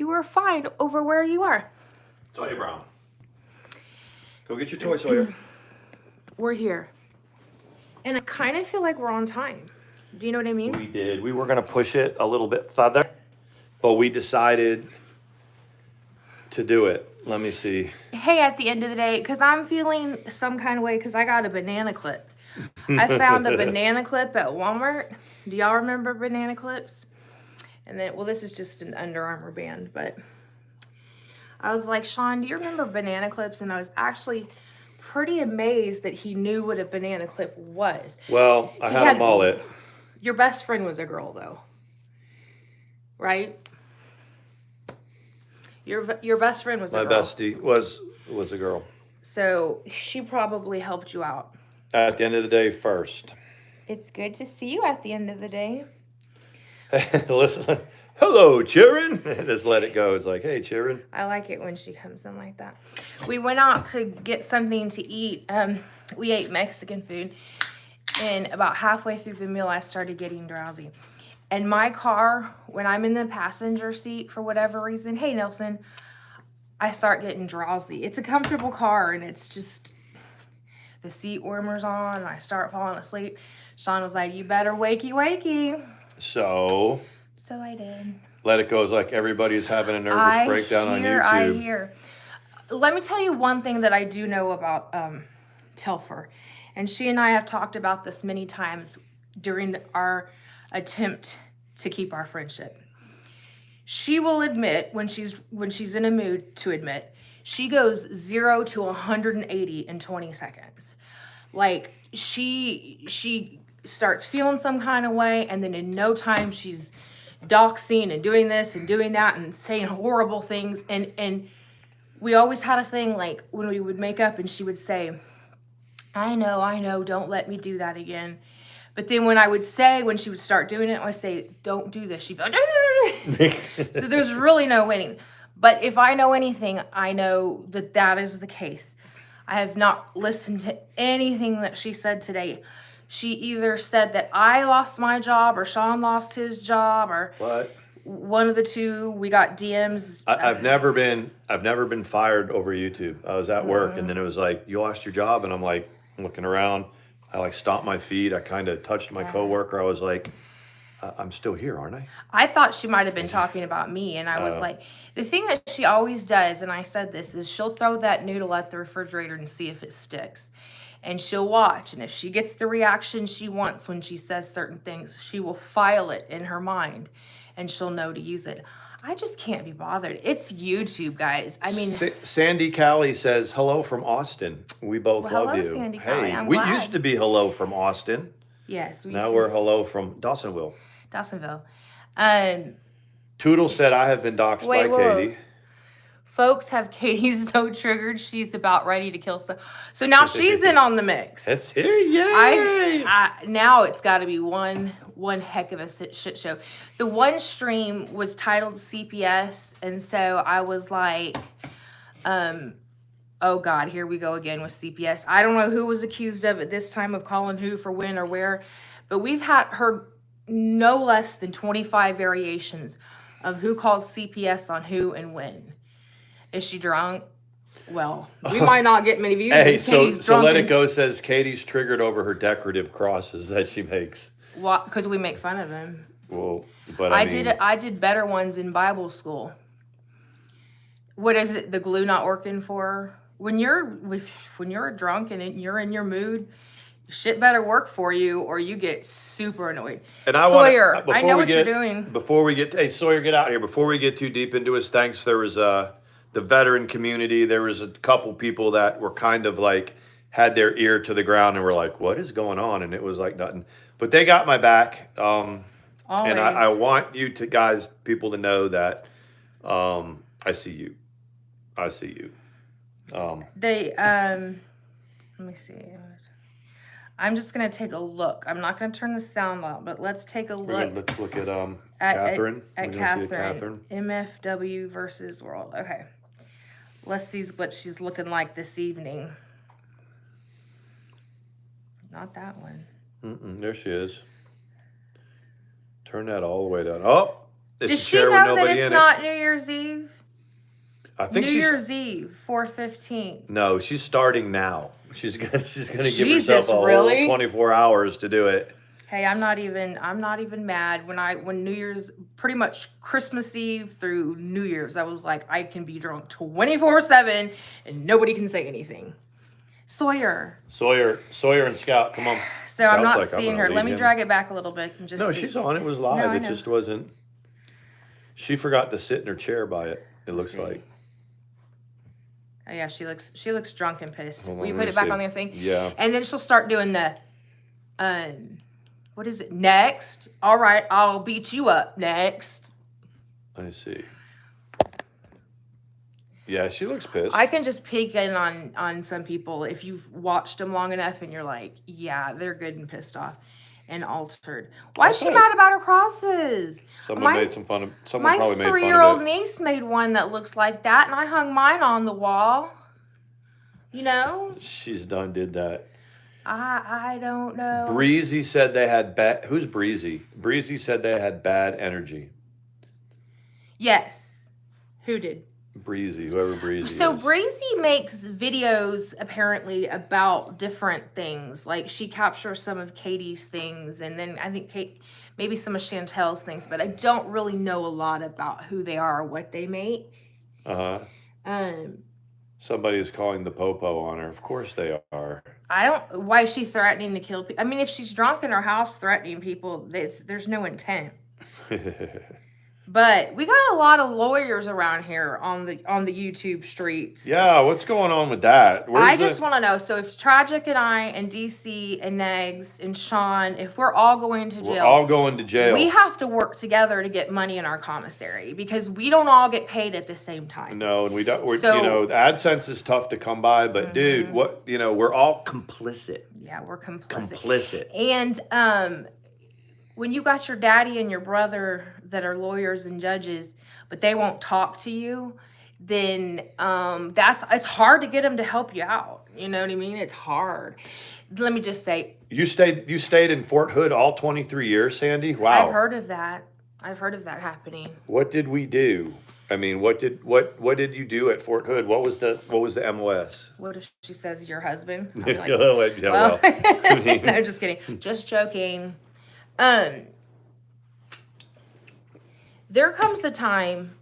You are fine over where you are. Sawyer Brown. Go get your toy, Sawyer. We're here. And I kind of feel like we're on time. Do you know what I mean? We did. We were going to push it a little bit further, but we decided to do it. Let me see. Hey, at the end of the day, because I'm feeling some kind of way because I got a banana clip. I found a banana clip at Walmart. Do y'all remember banana clips? And then, well, this is just an Under Armour band, but I was like, Sean, do you remember banana clips? And I was actually pretty amazed that he knew what a banana clip was. Well, I had a mullet. Your best friend was a girl, though, right? Your best friend was a girl. My bestie was a girl. So she probably helped you out. At the end of the day, first. It's good to see you at the end of the day. Listen, hello, Sharon. Just let it go. It's like, hey, Sharon. I like it when she comes in like that. We went out to get something to eat. We ate Mexican food. And about halfway through the meal, I started getting drowsy. And my car, when I'm in the passenger seat for whatever reason, hey, Nelson, I start getting drowsy. It's a comfortable car, and it's just the seat warmer's on, and I start falling asleep. Sean was like, you better wakey, wakey. So I did. Let it go. It's like everybody's having a nervous breakdown on YouTube. I hear. Let me tell you one thing that I do know about Telfer. And she and I have talked about this many times during our attempt to keep our friendship. She will admit when she's in a mood to admit, she goes 0 to 180 in 20 seconds. Like she starts feeling some kind of way, and then in no time she's doxing and doing this and doing that and saying horrible things. And we always had a thing, like when we would make up and she would say, I know, don't let me do that again. But then when she would start doing it, I would say, don't do this. She'd be like, so there's really no winning. But if I know anything, I know that is the case. I have not listened to anything that she said today. She either said that I lost my job or Sean lost his job or what? One of the two. We got DMs. I've never been fired over YouTube. I was at work and then it was like, you lost your job, and I'm like looking around. I like stomped my feet. I kind of touched my coworker. I was like, I'm still here, aren't I? I thought she might have been talking about me, and I was like, the thing that she always does, and I said this, is she'll throw that noodle at the refrigerator and see if it sticks. And she'll watch, and if she gets the reaction she wants when she says certain things, she will file it in her mind, and she'll know to use it. I just can't be bothered. It's YouTube, guys. I mean, Sandy Callie says, hello from Austin. We both love you. Sandy hey, Callie. I'm we glad. Used to be hello from Austin. Yes. Now we're hello from Dawsonville. Toodle said, I have been doxxed by Katie. Folks have Katie so triggered she's about ready to kill stuff. So now she's in on the mix. It's here, yay! Now it's got to be one heck of a shit show. The one stream was titled CPS, and so I was like, oh God, here we go again with CPS. I don't know who was accused of at this time of calling who for when or where, but we've heard no less than 25 variations of who called CPS on who and when. Is she drunk? Well, we might not get many views. Hey, so Let It Go says Katie's triggered over her decorative crosses that she makes. What? Because we make fun of him. Well, but I did better ones in Bible school. What is it? The glue not working for? When you're drunk and you're in your mood, shit better work for you, or you get super annoyed. And Sawyer, I know what you're doing. Before we get, hey Sawyer, get out here. Before we get too deep into his thanks, there was the veteran community. There was a couple people that were kind of like had their ear to the ground and were like, "What is going on?" And it was like nothing. But they got my back. And I want you to people to know that I see you. I see you. Let me see. I'm just gonna take a look. I'm not gonna turn the sound on, but let's take a look. We're gonna look at Catherine. At Catherine. MFW versus World. Okay. Let's see what she's looking like this evening. Not that one. There she is. Turn that all the way down. Oh, It's Does a she chair with know that nobody it's in not New Year's Eve? I think New she's Year's Eve, 4:15. no, she's starting now. She's gonna give Jesus, herself a whole really? 24 hours to do it. Hey, I'm not even mad when New Year's, pretty much Christmas Eve through New Year's, I was like, I can be drunk 24/7 and nobody can say anything. Sawyer, and Scout, come on. so I'm Scout's not like, I'm seeing gonna her. leave Let me him. drag it back a little bit and just No, see. she's on. It was live. No, I It know. just wasn't. She forgot to sit in her chair by it. It looks see. like. Oh yeah, she looks drunk and pissed. Hold on, Will you let put me it back see. on the thing? Yeah. And then she'll start doing the, what is it? Next. All right, I'll beat you up next. I see. Yeah, she looks pissed. I can just peek in on some people if you've watched them long enough and you're like, yeah, they're good and pissed off and altered. Why is she Okay. mad about her crosses? Someone made some fun of. Someone My probably made fun 3-year-old of it. niece made one that looked like that, and I hung mine on the wall. You know? She's done. Did that. I don't know. Breezy said they had bad. Who's Breezy? Breezy said they had bad energy. Yes. Who did? Breezy, whoever Breezy So is. Breezy makes videos apparently about different things. Like she captures some of Katie's things, and then I think maybe some of Chantel's things, but I don't really know a lot about who they are or what they make. Somebody is calling the popo on her. Of course they are. Why is she threatening to kill people? I mean, if she's drunk in her house threatening people, there's no intent. But we got a lot of lawyers around here on the YouTube streets. Yeah, what's going on with that? I just want to know. So if Tragic and I and DC and Negs and Sean, if we're all going to jail, we're all going to jail. we have to work together to get money in our commissary because we don't all get paid at the same time. No, and we don't. So- you know, AdSense is tough to come by, but dude, what we're all complicit. Yeah, we're complicit. Complicit. And when you got your daddy and your brother that are lawyers and judges, but they won't talk to you, then it's hard to get them to help you out. You know what I mean? It's hard. Let me just say, You stayed in Fort Hood all 23 years, Sandy? Wow. I've heard of that happening. What did we do? I mean, what did you do at Fort Hood? What was the MOS? What if she says your husband? I'm like, Yeah, well. no, just kidding. Just joking. There comes a time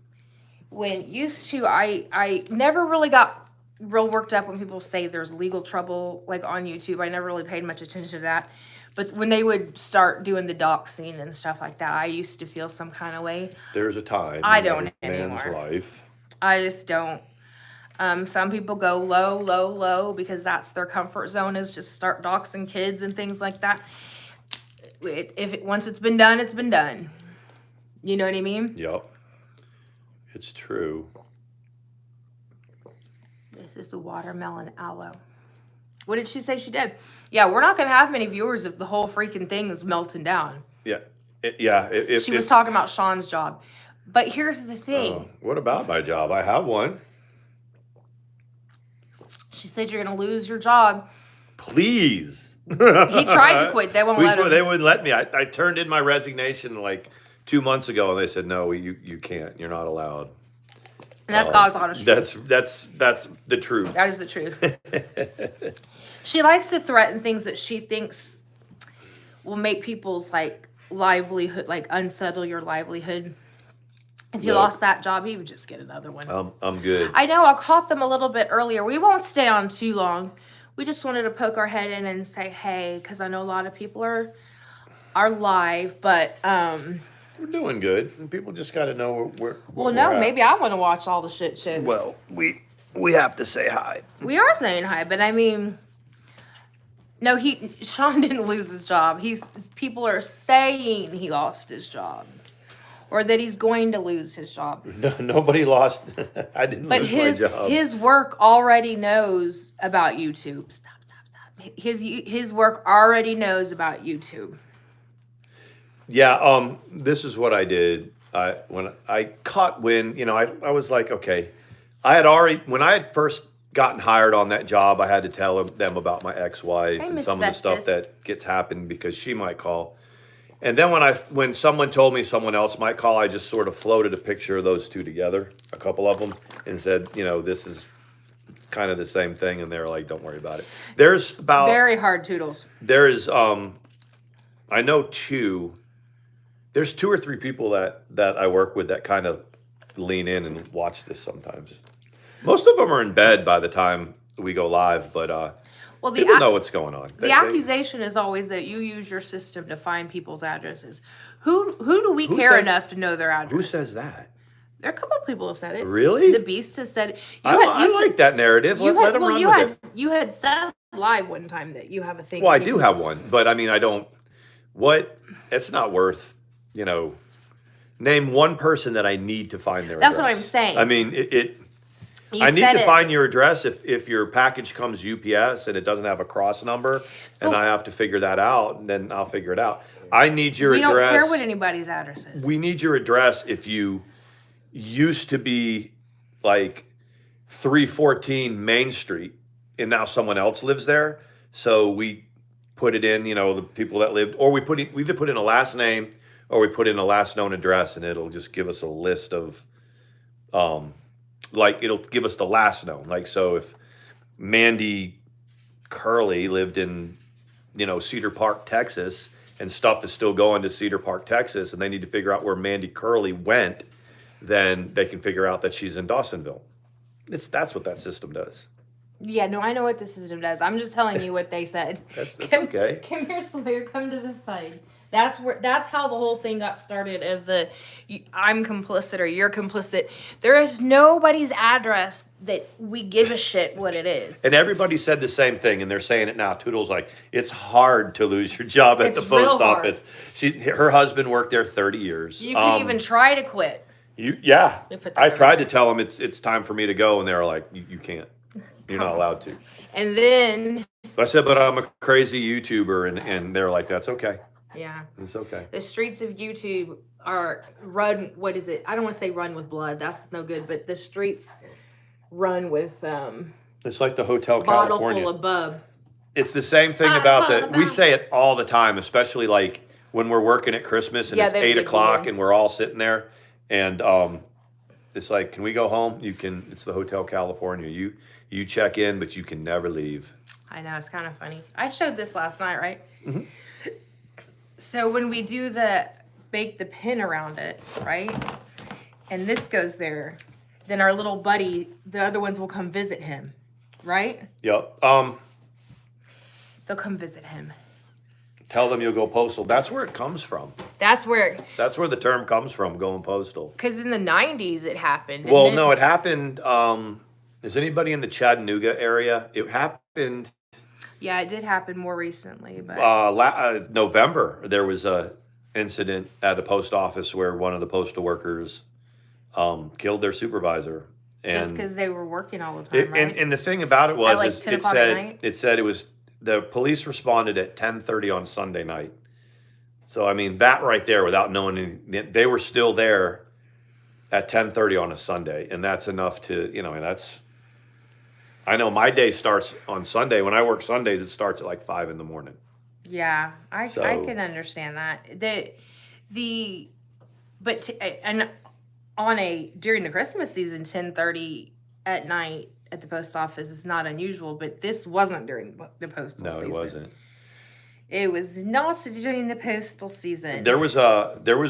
when used to I never really got real worked up when people say there's legal trouble like on YouTube. I never really paid much attention to that. But when they would start doing the doxing and stuff like that, I used to feel some kind of way. There's a time I in don't every man's anymore. life. I just don't. Some people go low, low, low because that's their comfort zone, is just start doxing kids and things like that. Once it's been done, it's been done. You know what I mean? Yep. It's true. This is the watermelon aloe. What did she say she did? Yeah, we're not going to have many viewers if the whole freaking thing is melting down. Yeah. She was talking about Sean's job. But here's the thing. What about my job? I have one. She said you're going to lose your job. Please. He tried to quit. They won't let him. They wouldn't let me. I turned in my resignation like 2 months ago, and they said, no, you can't. You're not allowed. And that's God's honest truth. That's the truth. That is the truth. She likes to threaten things that she thinks will make people's like livelihood, like unsettle your livelihood. If he lost that job, he would just get another one. I'm good. I know, I caught them a little bit earlier. We won't stay on too long. We just wanted to poke our head in and say hey, because I know a lot of people are live, but We're doing good. And people just got to know where well, no, maybe I want to watch all the shit shows. Well, we have to say hi. We are saying hi, but I mean, no, Sean didn't lose his job. People are saying he lost his job, or that he's going to lose his job. No, nobody lost. I didn't But lose my job. his work already knows about YouTube. Stop. His work already knows about YouTube. Yeah, this is what I did. When I caught wind, I was like, okay. When I had first gotten hired on that job, I had to tell them about my ex-wife Hey, and Miss some of the stuff Festus. that gets happened because she might call. And then when someone told me someone else might call, I just sort of floated a picture of those two together, a couple of them, and said, this is kind of the same thing. And they're like, don't worry about it. There's about Very hard toodles. there is I know there's 2 or 3 people that I work with that kind of lean in and watch this sometimes. Most of them are in bed by the time we go live, but Well, people know what's going on. The accusation is always that you use your system to find people's addresses. Who do we care enough to know their address? Who says that? There are a couple of people who have said it. Really? The Beast has said it. I like that narrative. Let them run with it. You had said live one time that you have a thing. Well, I do have one, but I mean, I don't. It's not worth. Name one person that I need to find their address. That's what I'm saying. I mean, I need to find your address if your package comes UPS and it doesn't have a cross number, and I have to figure that out, and then I'll figure it out. I need your address. We don't care what anybody's address is. We need your address if you used to be like 314 Main Street, and now someone else lives there. So we put it in, the people that lived, or we either put in a last name or we put in a last known address, and it'll just give us a list of, it'll give us the last known. Like, so if Mandi Curley lived in, Cedar Park, Texas, and stuff is still going to Cedar Park, Texas, and they need to figure out where Mandi Curley went, then they can figure out that she's in Dawsonville. That's what that system does. Yeah, no, I know what the system does. I'm just telling you what they said. That's okay. Come here, Sawyer. Come to this side. That's how the whole thing got started. I'm complicit or you're complicit. There is nobody's address that we give a shit what it is. And everybody said the same thing, and they're saying it now. Toodle's like, it's hard to lose your job at the post office. Her husband worked there 30 years. You can even try to quit. I tried to tell them it's time for me to go, and they were like, you can't. You're not allowed to. And then I said, but I'm a crazy YouTuber, and they're like, that's okay. Yeah. It's okay. The streets of YouTube are run, what is it? I don't want to say run with blood. That's no good, but the streets run with it's like the Hotel bottle California. Full of bub. It's the same thing about that. We say it all the time, especially like when we're working at Christmas and it's 8 o'clock and we're all sitting there, and it's like, can we go home? You can. It's the Hotel California. You check in, but you can never leave. I know, it's kind of funny. I showed this last night, right? Mm-hmm. So when we do bake the pin around it, right? And this goes there, then our little buddy, the other ones will come visit him, right? Yep. They'll come visit him. Tell them you'll go postal. That's where it comes from. That's where the term comes from, going postal. Because in the 90s it happened. Well, no, it happened. Is anybody in the Chattanooga area? It happened. Yeah, it did happen more recently, but November there was a incident at a post office where one of the postal workers killed their supervisor, and just because they were working all the time, right? And the thing about it was, at like 10 o'clock at night? It said it was the police responded at 10:30 on Sunday night. So I mean that right there, without knowing they were still there at 10:30 on a Sunday, and that's enough to and that's. I know my day starts on Sunday. When I work Sundays, it starts at like 5 in the morning. Yeah, I can understand that. During the Christmas season, 10:30 at night at the post office is not unusual, but this wasn't during the postal season. No, it wasn't. It was not during the postal season. There was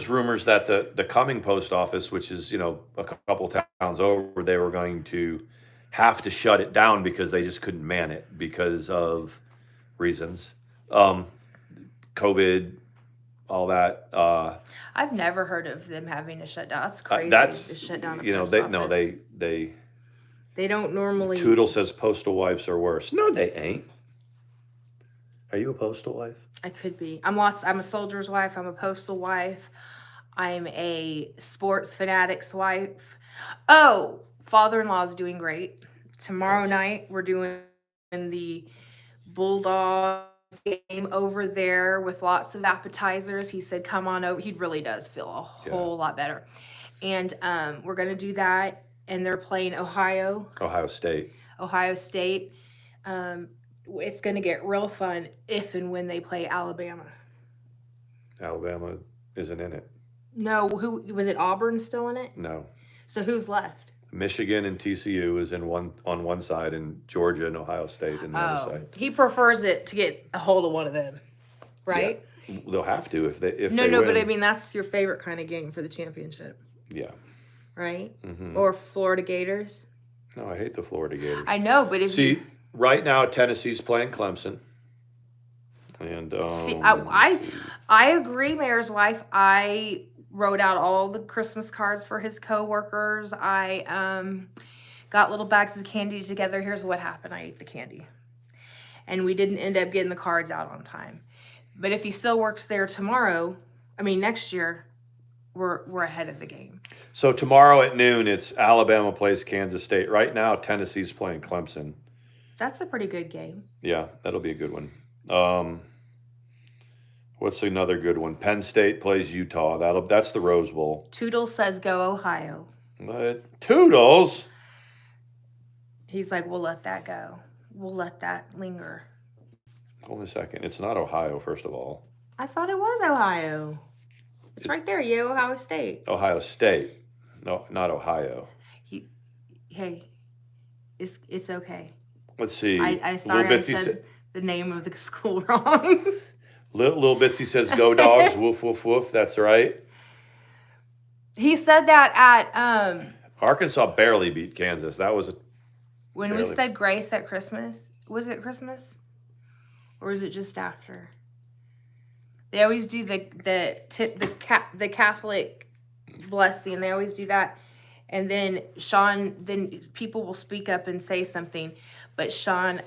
rumors that the Cumming post office, which is a couple towns over, they were going to have to shut it down because they just couldn't man it because of reasons, COVID, all that. I've never heard of them having to shut down. That's crazy. To shut down a post office. They don't normally. Toodle says postal wives are worse. No, they ain't. Are you a postal wife? I could be. I'm a soldier's wife. I'm a postal wife. I'm a sports fanatic's wife. Oh, father-in-law is doing great. Tomorrow night we're doing the Bulldogs game over there with lots of appetizers. He said, "Come on over." He really does feel a whole lot better, and we're gonna do that. And they're playing Ohio State. It's going to get real fun if and when they play Alabama. Alabama isn't in it. No, who was it? Auburn still in it? No. So who's left? Michigan and TCU is in on one side, and Georgia and Ohio State in the other side. He prefers it to get a hold of one of them, right? Yeah. They'll have to if they No, win. but I mean that's your favorite kind of game for the championship. Yeah. Right? Mm-hmm. Or Florida Gators. No, I hate the Florida Gators. I know, but if right now Tennessee's playing Clemson. And I agree, Mayor's wife. I wrote out all the Christmas cards for his coworkers. I got little bags of candy together. Here's what happened. I ate the candy. And we didn't end up getting the cards out on time. But if he still works there next year, we're ahead of the game. So tomorrow at noon, it's Alabama plays Kansas State. Right now, Tennessee's playing Clemson. That's a pretty good game. Yeah, that'll be a good one. What's another good one? Penn State plays Utah. That's the Rose Bowl. Toodles says go Ohio. Toodles? He's like, we'll let that go. We'll let that linger. Hold on a second. It's not Ohio, first of all. I thought it was Ohio. It's right there, Ohio State. Ohio State. No, not Ohio. Hey, it's okay. Let's see. I said the name of the school wrong. Little Bitsy says, go Dogs, woof, woof, woof. That's right. He said that at... Arkansas barely beat Kansas. That was... When we said grace at Christmas, was it Christmas? Or was it just after? They always do the Catholic blessing. They always do that. And then then people will speak up and say something. But Sean,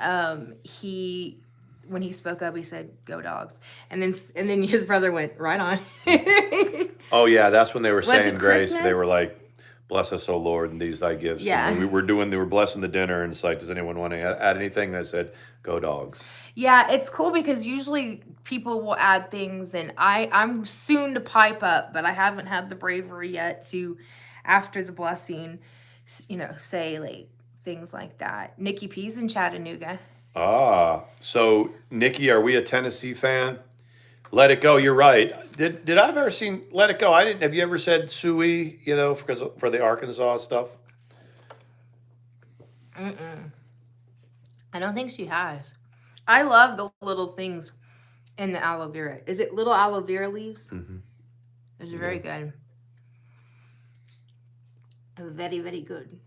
when he spoke up, he said, "Go Dogs," and then his brother went right on. Oh yeah, that's when they were saying grace. Christmas? They were like, "Bless us, O Lord, and these thy gifts." Yeah. And they were blessing the dinner, and it's like, does anyone want to add anything? And I said, "Go Dogs." Yeah, it's cool because usually people will add things, and I'm soon to pipe up, but I haven't had the bravery yet to, after the blessing, say like things like that. Nikki P's in Chattanooga. So Nikki, are we a Tennessee fan? Let It Go. You're right. Did I ever seen Let It Go? I didn't. Have you ever said Suey? For the Arkansas stuff. I don't think she has. I love the little things in the aloe vera. Is it little aloe vera leaves? Mm-hmm. Those are very good. Very, very good.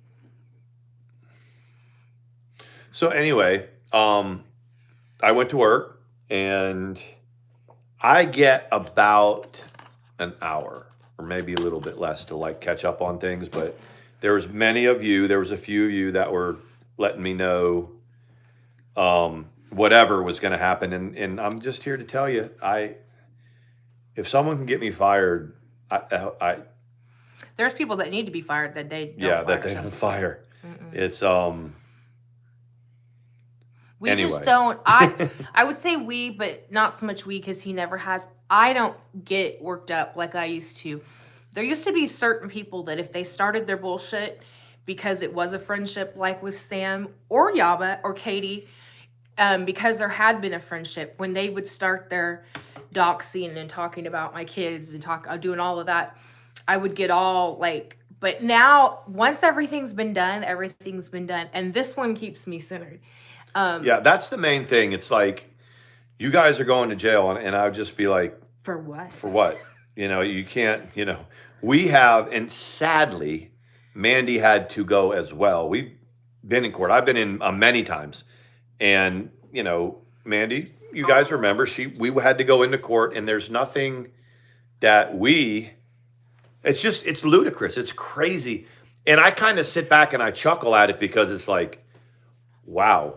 So anyway, I went to work and I get about an hour or maybe a little bit less to like catch up on things. But there was a few of you that were letting me know whatever was going to happen. And I'm just here to tell you, if someone can get me fired, there's people that need to be fired that they don't fire. Mm-mm. It's we just don't. I would say we, but not so much we because he never has. I don't get worked up like I used to. There used to be certain people that if they started their bullshit because it was a friendship, like with Sam or Yaba or Katie, because there had been a friendship, when they would start their doxing and talking about my kids and doing all of that, I would get all like. But now, once everything's been done, and this one keeps me centered. That's the main thing. It's like, you guys are going to jail, and I would just be like, for what? For what? You can't, we have, and sadly, Mandi had to go as well. We've been in court. I've been in many times. And, Mandi, you guys remember, we had to go into court, and there's nothing that it's ludicrous. It's crazy. And I kind of sit back and I chuckle at it because it's like, wow.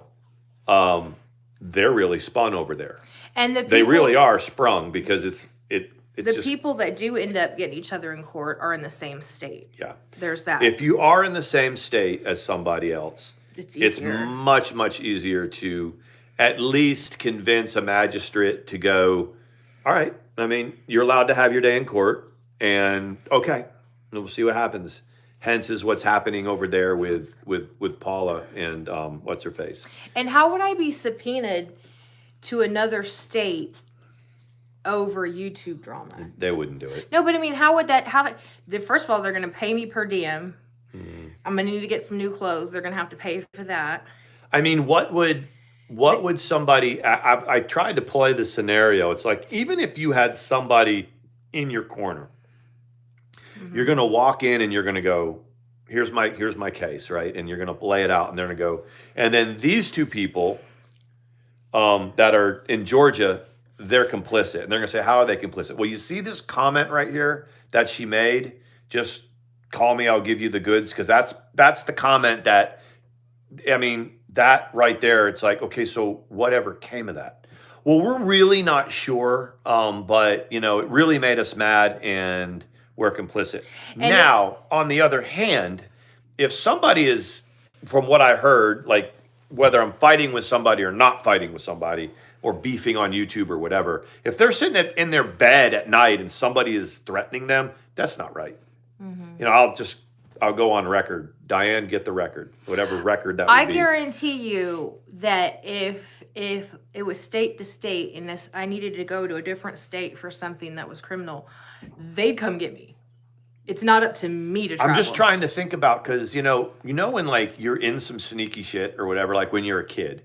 They're really spun over there, and they really are sprung because it's people that do end up getting each other in court are in the same state. Yeah, there's that. If you are in the same state as somebody else, it's much, much easier to at least convince a magistrate to go, all right, you're allowed to have your day in court, and okay, we'll see what happens. Hence is what's happening over there with Paula and what's her face. And how would I be subpoenaed to another state over YouTube drama. They wouldn't do it. No, but I mean, first of all, they're going to pay me per diem. I'm going to need to get some new clothes. They're going to have to pay for that. I mean, what would somebody, I tried to play the scenario. It's like, even if you had somebody in your corner, you're going to walk in and you're going to go, here's my case, right? And you're going to lay it out and they're going to go, and then these two people that are in Georgia, they're complicit. And they're going to say, how are they complicit? Well, you see this comment right here that she made? Just call me, I'll give you the goods. Because that's the comment that, I mean, that right there, it's like, okay, so whatever came of that? Well, we're really not sure, but, you know, it really made us mad and we're complicit. And now, on the other hand, if somebody is, from what I heard, like, whether I'm fighting with somebody or not fighting with somebody or beefing on YouTube or whatever, if they're sitting in their bed at night and somebody is threatening them, that's not right. You know, I'll go on record. Diane, get the record, whatever record that would be. I guarantee you that if it was state to state and I needed to go to a different state for something that was criminal, they'd come get me. It's not up to me to travel. I'm just trying to think about, because, you know when, like, you're in some sneaky shit or whatever, like when you're a kid,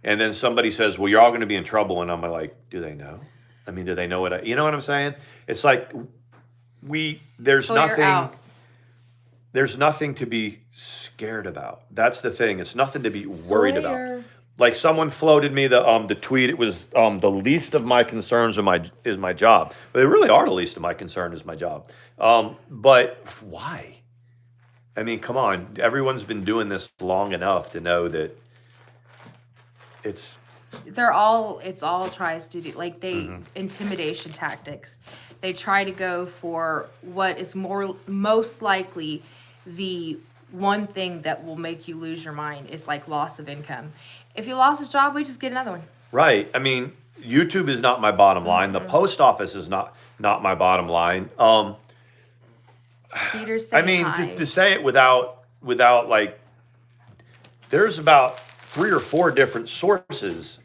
and then somebody says, well, you're all going to be in trouble. And I'm like, do they know? I mean, do they know what you know what I'm saying? It's like, there's nothing to be scared about. That's the thing. It's nothing to be worried about. Like, someone floated me the tweet. It was the least of my concerns is my job. But they really are the least of my concern is my job. But why? I mean, come on. Everyone's been doing this long enough to know that it's all tries to do, like, intimidation tactics. They try to go for what is most likely the one thing that will make you lose your mind is like loss of income. If you lost his job, we just get another one. Right. I mean, YouTube is not my bottom line. The post office is not my bottom line. Skeeter's saying I mean, hi. to say it without like, there's about 3 or 4 different sources.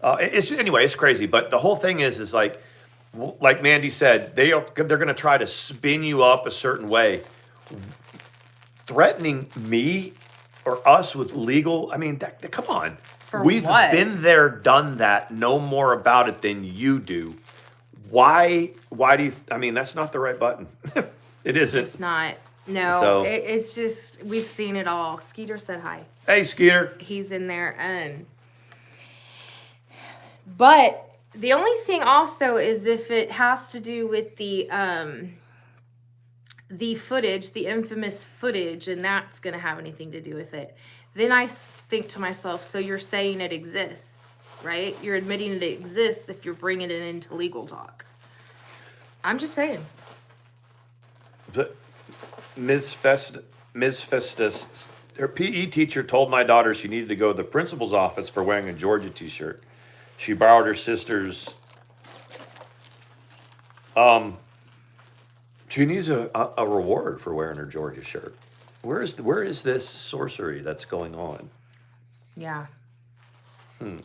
It's crazy. But the whole thing is like Mandi said, they're going to try to spin you up a certain way. Threatening me or us with legal, I mean, come on. We've been there, done that, know more about it than you do. Why do you, I mean, that's not the right button. It isn't. It's not. No, so, it's just, we've seen it all. Skeeter said hi. Hey, Skeeter. He's in there. But the only thing also is if it has to do with the footage, the infamous footage, and that's going to have anything to do with it, then I think to myself, so you're saying it exists, right? You're admitting it exists if you're bringing it into legal talk. I'm just saying. But Ms. Festus, her PE teacher told my daughter she needed to go to the principal's office for wearing a Georgia t-shirt. She borrowed her sister's. She needs a reward for wearing her Georgia shirt. Where is this sorcery that's going on? Yeah.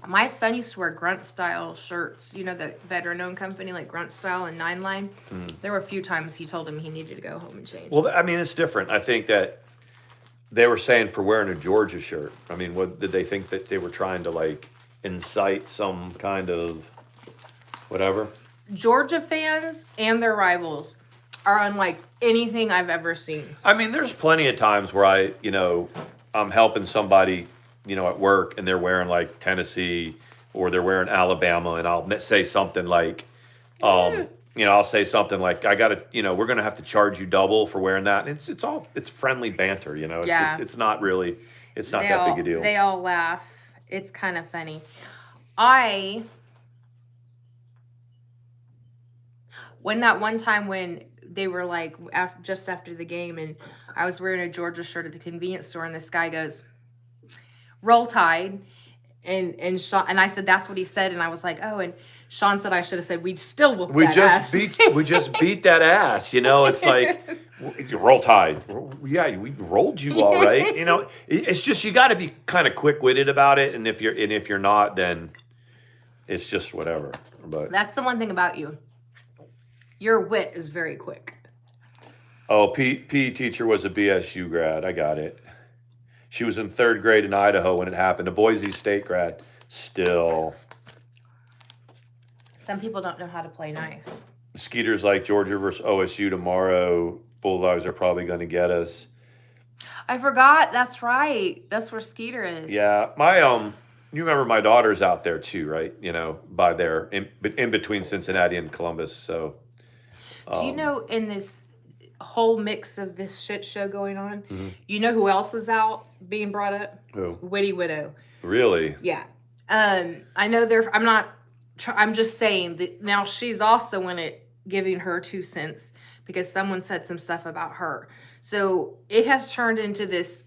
My son used to wear Grunt Style shirts. You know, the veteran-owned company like Grunt Style and Nine Line? There were a few times he told him he needed to go home and change. Well, I mean, it's different. I think that they were saying for wearing a Georgia shirt. I mean, what did they think that they were trying to, like, incite some kind of whatever? Georgia fans and their rivals are unlike anything I've ever seen. I mean, there's plenty of times where I'm helping somebody, at work, and they're wearing like Tennessee or they're wearing Alabama, and I'll say something like, I'll say something like, I gotta, we're gonna have to charge you double for wearing that. And it's friendly banter, It's not really, it's not that big a deal. They all laugh. It's kind of funny. When that one time when they were like just after the game and I was wearing a Georgia shirt at the convenience store and this guy goes, Roll Tide, and Sean, and I said that's what he said, and I was like, oh, and Sean said I should have said we still whooped that ass. We just beat that ass, it's like Roll Tide. Yeah, we rolled you all right. It's just you got to be kind of quick-witted about it, and if you're not, then It's just whatever. But That's the one thing about you. Your wit is very quick. oh, PE teacher was a BSU grad. I got it. She was in 3rd grade in Idaho when it happened. A Boise State grad. Still. Some people don't know how to play nice. Skeeter's like Georgia versus OSU tomorrow. Bulldogs are probably going to get us. I forgot. That's right. That's where Skeeter is. Yeah, you remember my daughter's out there too, right? You know, by there in between Cincinnati and Columbus. So, do you know in this whole mix of this shit show going on, mm-hmm. you know who else is out being brought up? Who? Witty Widow. Really? Yeah. I know I'm just saying that now she's also in it giving her 2 cents because someone said some stuff about her. So it has turned into this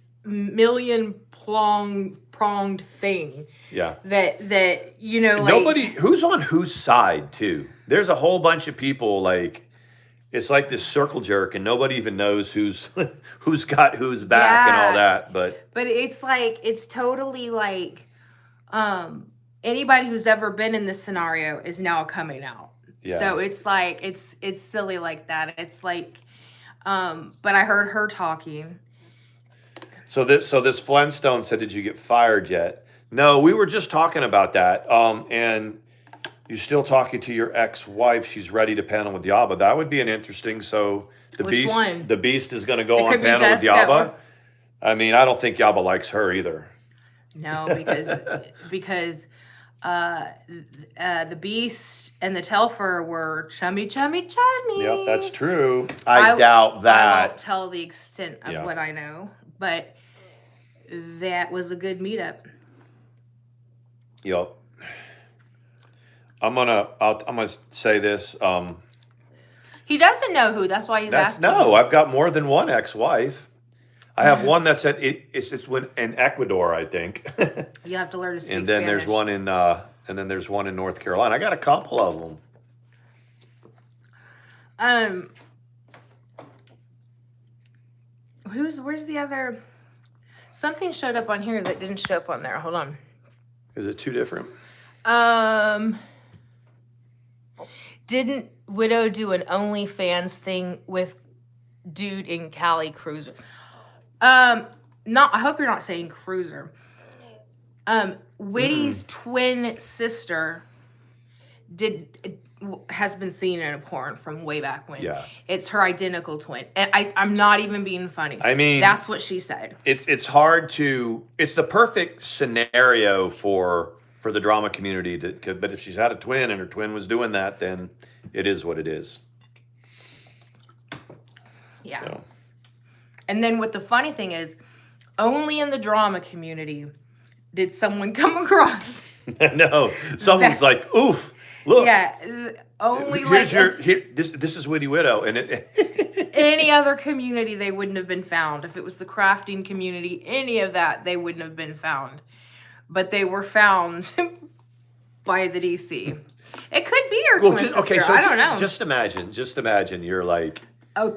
pronged thing. Yeah. That you know, like nobody who's on whose side too. There's a whole bunch of people like it's like this circle jerk, and nobody even knows who's who's got who's back and all that. But it's like it's totally like anybody who's ever been in this scenario is now coming out. Yeah. So it's like it's silly like that. It's like but I heard her talking. So this Flintstone said, "Did you get fired yet?" No, we were just talking about that. And you're still talking to your ex-wife. She's ready to panel with Yaba. That would be an interesting. So Which one? The Beast is going to go It on could be panel with Jessica Yaba. I mean, I don't think Yaba likes her either. No, because the Beast and the Telfer were chummy. Yep, that's true. I doubt that. I won't tell the extent of what I know, but that was a good meetup. Yep. I'm gonna say this. He doesn't know who. That's why he's asking. No, I've got more than one ex-wife. I have one that's it's in Ecuador, I think. You have to learn to speak and then Spanish. there's one in North Carolina. I got a couple of them. Where's the other? Something showed up on here that didn't show up on there. Hold on. Is it two different? Didn't Widow do an OnlyFans thing with dude in Cali Cruiser? I hope you're not saying Cruiser. Witty's twin sister has been seen in a porn from way back when. Yeah. It's her identical twin. And I'm not even being funny. I mean, that's what she said. It's hard to, it's the perfect scenario for the drama community but if she's had a twin and her twin was doing that, then it is what it is. Yeah. So. And then what the funny thing is, only in the drama community did someone come across. No, someone's like, oof, look. Yeah, only here's this is Witty Widow, and any other community they wouldn't have been found. If it was the crafting community, any of that, they wouldn't have been found. But they were found by the DC. It could be your twin sister. Okay, so I don't know. Just imagine you're like,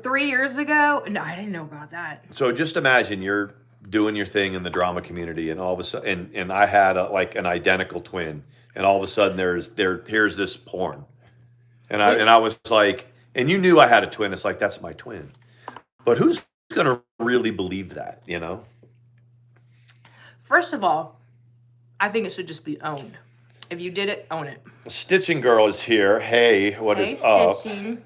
3 years ago? No, I didn't know about that. So just imagine you're doing your thing in the drama community, and all of a sudden, and I had an identical twin, and all of a sudden here's this porn, and I was like, and you knew I had a twin. It's like, that's my twin, but who's gonna really believe that? You know. First of all, I think it should just be owned. If you did it, own it. Stitching Girl is here. Hey, what is up? Stitching.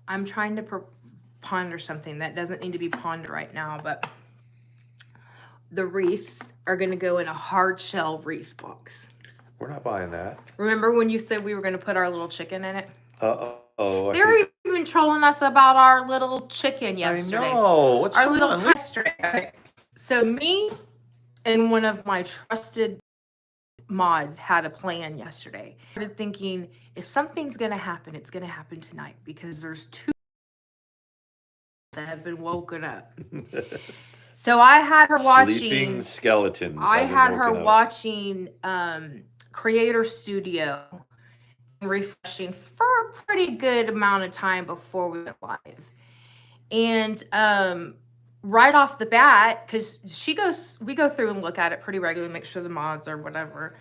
I'm trying to ponder something that doesn't need to be pondered right now, but the wreaths are going to go in a hard shell wreath box. We're not buying that. Remember when you said we were going to put our little chicken in it? Uh-oh. They were even trolling us about our little chicken yesterday. I know. What's our going little on? yesterday. Okay. So me and one of my trusted mods had a plan yesterday. I started thinking, if something's going to happen, it's going to happen tonight, because there's 2 that have been woken up. So I had her watching Sleeping Skeletons. I had her watching Creator Studio and refreshing for a pretty good amount of time before we went live. And right off the bat, because we go through and look at it pretty regularly, make sure the mods or whatever.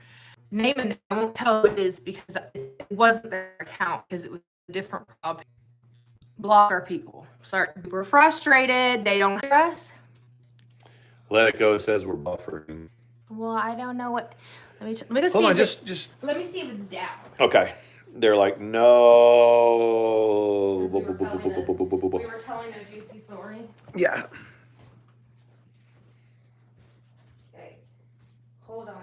Name and I won't tell who it is because it wasn't their account, because it was a different problem. Block our people. We're frustrated. They don't hear us. Let it go. It says we're buffering. Well, I don't know what. Let me go see. Hold on, just let me see if it's down. Okay. They're like, no. We were telling a juicy story. Yeah. Okay. Hold on.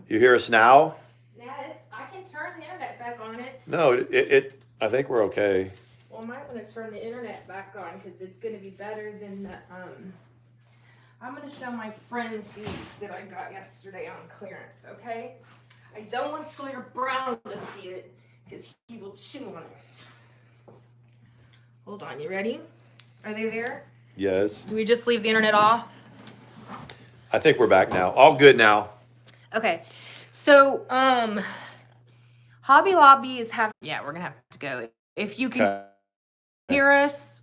You hear us now? Yeah, I can turn the internet back on. No, I think we're okay. Well, I might want to turn the internet back on because it's going to be better than the, I'm going to show my friends these that I got yesterday on clearance, okay? I don't want Sawyer Brown to see it because he will chew on it. Hold on, you ready? Are they there? Yes. Do we just leave the internet off? I think we're back now. All good now. Okay. So, Hobby Lobby is having, yeah, we're going to have to go. If you can hear us,